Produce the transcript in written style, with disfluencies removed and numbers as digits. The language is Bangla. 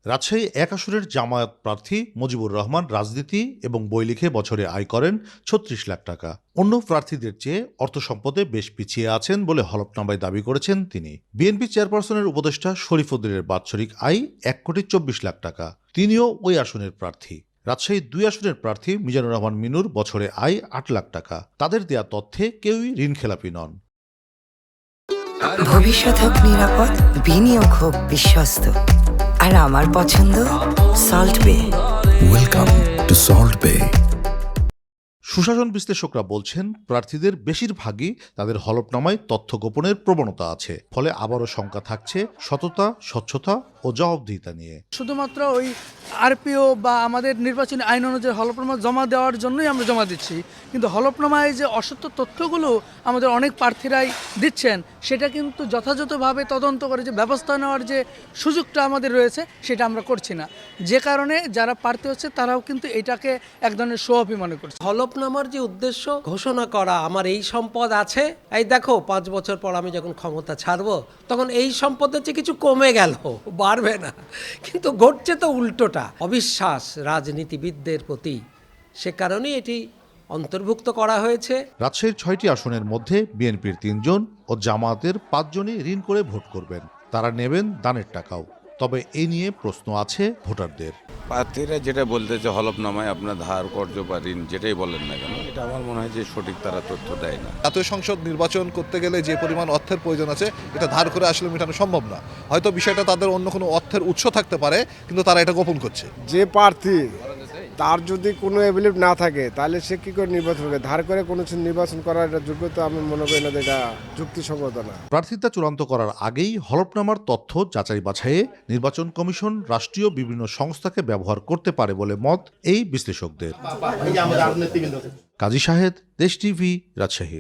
রাজশাহী ১ আসনের জামায়াত প্রার্থী মুজিবুর রহমান রাজনীতি এবং বই লিখে বছরে আয় করেন ৩৬ লাখ টাকা। অন্য প্রার্থীদের চেয়ে অর্থ সম্পদে বেশ পিছিয়ে আছেন বলে হলফনামায় দাবি করেছেন তিনি। বিএনপি চেয়ারপারসনের উপদেষ্টা শরীফউদ্দিনের বাৎসরিক আয় ১,২৪,০০,০০০ টাকা। তিনিও ওই আসনের প্রার্থী। রাজশাহী ২ আসনের প্রার্থী মিজানুর রহমান মিনুর বছরে আয় ৮ লাখ টাকা। তাদের দেয়া তথ্যে কেউই ঋণখেলাপি নন। ভবিষ্যৎ হোক নিরাপদ, বিনিয়োগ হোক বিশ্বস্ত, আর আমার পছন্দ সল্ট বে। ওয়েলকাম টু সল্ট বে। সুশাসন বিশ্লেষকরা বলছেন, প্রার্থীদের বেশিরভাগই তাদের হলফনামায় তথ্য গোপনের প্রবণতা আছে। ফলে আবারও শঙ্কা থাকছে সততা, স্বচ্ছতা ও জবাবদিহিতা নিয়ে। শুধুমাত্র ওই আরপিও বা আমাদের নির্বাচনী আইন অনুযায়ী হলফনামা জমা দেওয়ার জন্যই আমরা জমা দিচ্ছি, কিন্তু হলফনামায় যে অসত্য তথ্যগুলো আমাদের অনেক প্রার্থীরাই দিচ্ছেন, সেটা কিন্তু যথাযথভাবে তদন্ত করে যে ব্যবস্থা নেওয়ার যে সুযোগটা আমাদের রয়েছে সেটা আমরা করছি না। যে কারণে যারা প্রার্থী হচ্ছে তারাও কিন্তু এটাকে এক ধরনের শো অফই মনে করছে। হলফনামার যে উদ্দেশ্য ঘোষণা করা আমার এই সম্পদ আছে, এই দেখো ৫ বছর পর আমি যখন ক্ষমতা ছাড়বো তখন এই সম্পদের চেয়ে কিছু কমে গেল, বাড়বে না। কিন্তু ঘটছে তো উল্টোটা, অবিশ্বাস রাজনীতিবিদদের প্রতি। সে কারণেই এটি অন্তর্ভুক্ত করা হয়েছে। রাজশাহীর ৬টি আসনের মধ্যে বিএনপির ৩ জন ও জামায়াতের ৫ জনই ঋণ করে ভোট করবেন। তারা নেবেন দানের টাকাও। তবে এ নিয়ে প্রশ্ন আছে ভোটারদের। প্রার্থীরা যেটা বলতেছে হলফনামায় আপনার ধার কর্য বা ঋণ যেটাই বলেন না কেন, এটা আমার মনে হয় যে সঠিক তারা তথ্য দেয় না। জাতীয় সংসদ নির্বাচন করতে গেলে যে পরিমাণ অর্থের প্রয়োজন আছে, এটা ধার করে আসলে মেটানো সম্ভব না। হয়তো বিষয়টা তাদের অন্য কোনো অর্থের উৎস থাকতে পারে, কিন্তু তারা এটা গোপন করছে। যে প্রার্থী তার যদি কোনো এবিলিভ না থাকে তাহলে সে কী করে নির্বাচন করবে? ধার করে কোনো নির্বাচন করার এটা যোগ্যতা আমি মনে করি না যে এটা যুক্তিসঙ্গত না। প্রার্থিতা চূড়ান্ত করার আগেই হলফনামার তথ্য যাচাই বাছাইয়ে নির্বাচন কমিশন রাষ্ট্রীয় বিভিন্ন সংস্থাকে ব্যবহার করতে পারে বলে মত এই বিশ্লেষকদের। কাজী শাহেদ, দেশ টিভি, রাজশাহী।